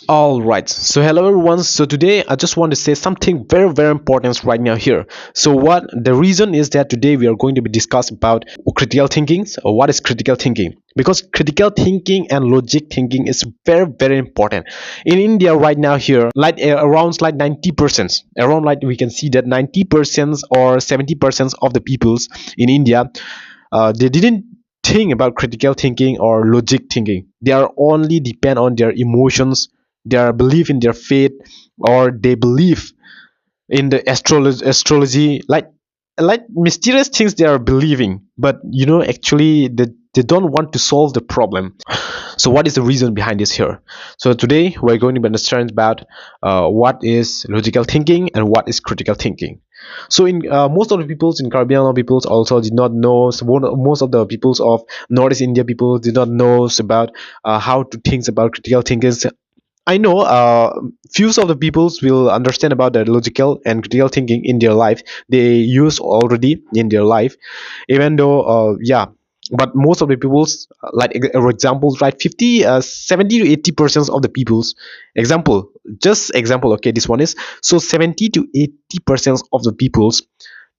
All right. So hello everyone. So today I just want to say something very important right now here. So what the reason is that today we are going to be discuss about critical thinking. Or what is critical thinking? Because critical thinking and logic thinking is very important. In India right now here, like around like 90%, around like we can see that 90% or 70% of the peoples in India, they didn't think about critical thinking or logic thinking. They are only depend on their emotions, their belief in their faith, or they believe in the astrology, like mysterious things they are believing, but actually they don't want to solve the problem. So what is the reason behind this here? So today we're going to understand about what is logical thinking and what is critical thinking. So in most of the peoples in Caribbean peoples also did not know, so most of the peoples of Northeast India people did not know about how to think about critical thinking. I know few of the peoples will understand about the logical and critical thinking in their life. They use already in their life, even though yeah, but most of the peoples examples, right, 50 70 to 80% of the peoples, example, just example, okay, this one is, so 70 to 80% of the peoples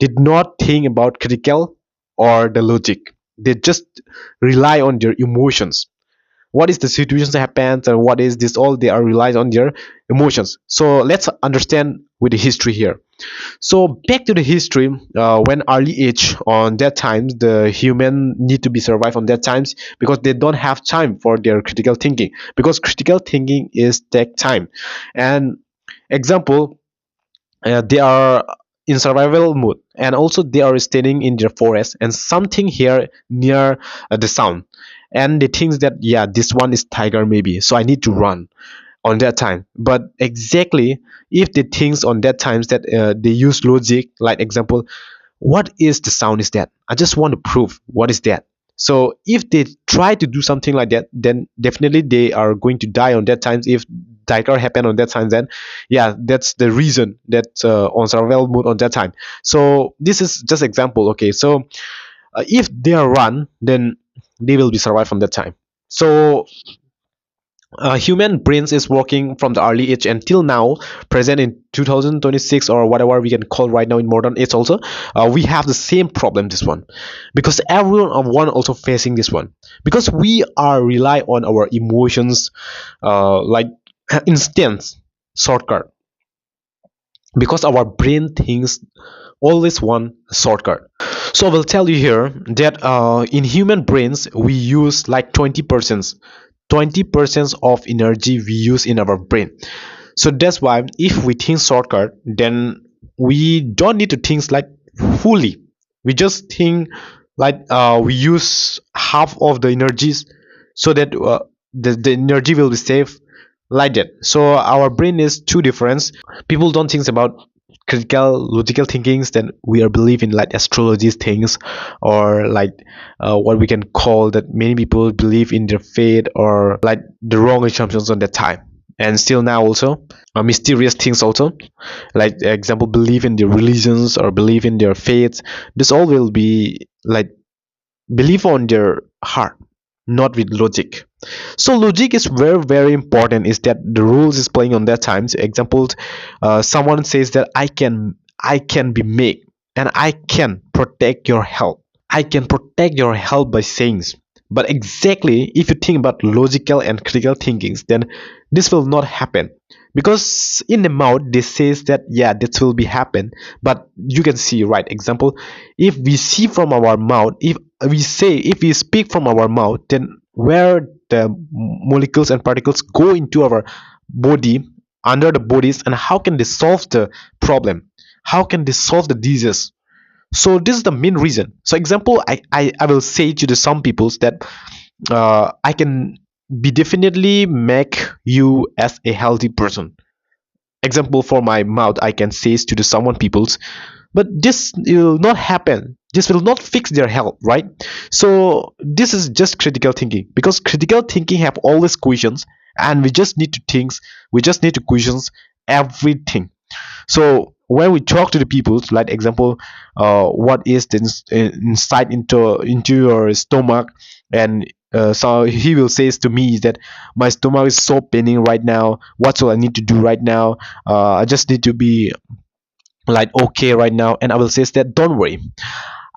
did not think about critical or the logic. They just rely on their emotions. What is the situations that happens and what is this all, they are relies on their emotions. So let's understand with the history here. So back to the history, when early age on that times, the human need to be survive on that times because they don't have time for their critical thinking, because critical thinking is take time. And example, they are in survival mode, and also they are staying in their forest and something here near the sound, and they think that, yeah, this one is tiger maybe, so I need to run on that time. But exactly, if they think on that times that they use logic, like example, what is the sound is that, I just want to prove what is that. So if they try to do something like that, then definitely they are going to die on that times. If tiger happen on that time, then yeah, that's the reason that on survival mode on that time. So this is just example, okay. So if they are run, then they will be survive from that time. So human brains is working from the early age until now, present in 2026 or whatever we can call right now in modern age also. We have the same problem, this one, because everyone of one also facing this one, because we are rely on our emotions, like instance shortcut, because our brain thinks always one shortcut. So I will tell you here that in human brains we use like 20% of energy we use in our brain. So that's why if we think shortcut, then we don't need to think like fully. We just think like we use half of the energies, so that the energy will be saved, like that. So our brain is two different. People don't think about critical logical thinkings, then we are believing like astrology things, or like what we can call that many people believe in their faith, or like the wrong assumptions on that time. And still now also mysterious things also, like example, believe in their religions or believe in their faiths. This all will be like believe on their heart, not with logic. So logic is very important, is that the rules is playing on that times. Example, someone says that I can be made, and I can protect your health. I can protect your health by sayings. But exactly, if you think about logical and critical thinkings, then this will not happen, because in the mouth they says that, yeah, this will be happen. But you can see, right, example, if we see from our mouth, if we speak from our mouth, then where the molecules and particles go into our body, under the bodies, and how can they solve the problem, how can they solve the disease. So this is the main reason. So example, I will say to the some peoples that I can be definitely make you as a healthy person. Example, for my mouth I can say to the someone peoples, but this will not happen, this will not fix their health, right? So this is just critical thinking, because critical thinking have always questions, and we just need to questions everything. So when we talk to the people, like example, what is the insight into your stomach, and so he will says to me that my stomach is so paining right now, what shall I need to do right now, I just need to be like okay right now. And I will says that don't worry,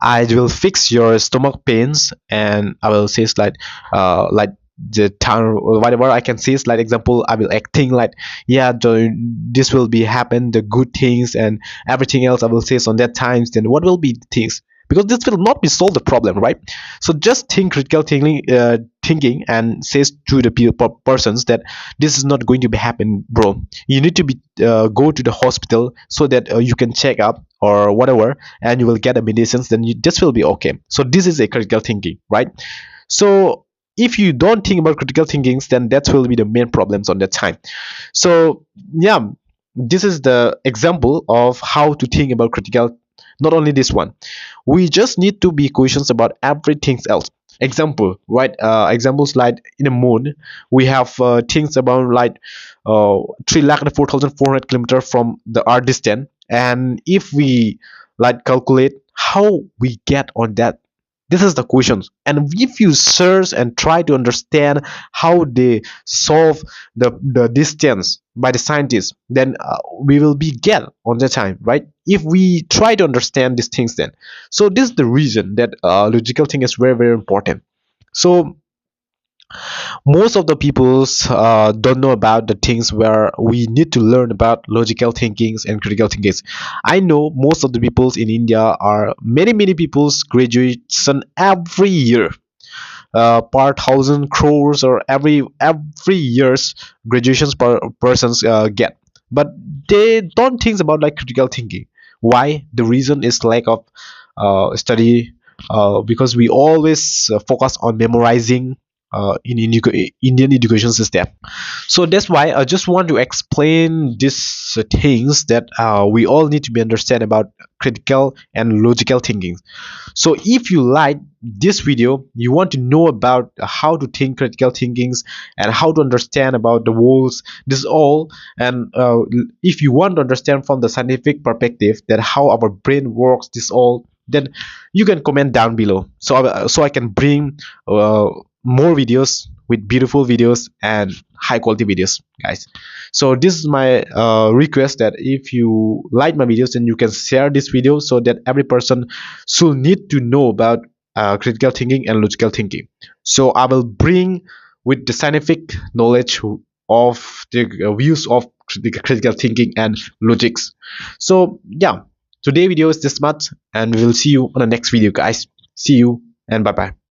I will fix your stomach pains. And I will say like the town or whatever I can say is like example, I will acting like yeah this will be happen the good things and everything else I will say on that times. Then what will be the things, because this will not be solve the problem, right? So just think critical thinking and says to the persons that this is not going to be happen, bro. You need to be go to the hospital so that you can check up or whatever, and you will get the medicines. Then this will be okay. So this is a critical thinking, right? So if you don't think about critical thinkings, then that will be the main problems on that time. So yeah, this is the example of how to think about critical. Not only this one, we just need to be cautious about everything else. Example, right? Examples like in the moon, we have things about like 304,400 kilometers from the earth distance. And if we like calculate how we get on that, this is the questions. And if you search and try to understand how they solve the distance by the scientists, then we will be get on the time, right? If we try to understand these things, then so this is the reason that logical thing is very very important. So most of the peoples don't know about the things where we need to learn about logical thinkings and critical thinkings. I know most of the peoples in India are many people's graduation every year, per thousand crores, or every year's graduations per persons get, but they don't think about like critical thinking. Why? The reason is lack of study, because we always focus on memorizing in Indian education system. So that's why I just want to explain these things that we all need to be understand about critical and logical thinking. So if you like this video, you want to know about how to think critical thinkings and how to understand about the worlds, this all. And if you want to understand from the scientific perspective that how our brain works, this all, then you can comment down below, so I can bring more videos with beautiful videos and high quality videos, guys. So this is my request, that if you like my videos, then you can share this video so that every person should need to know about critical thinking and logical thinking. So I will bring with the scientific knowledge of the views of critical thinking and logics. So yeah, today video is this much, and we'll see you on the next video, guys. See you and bye bye.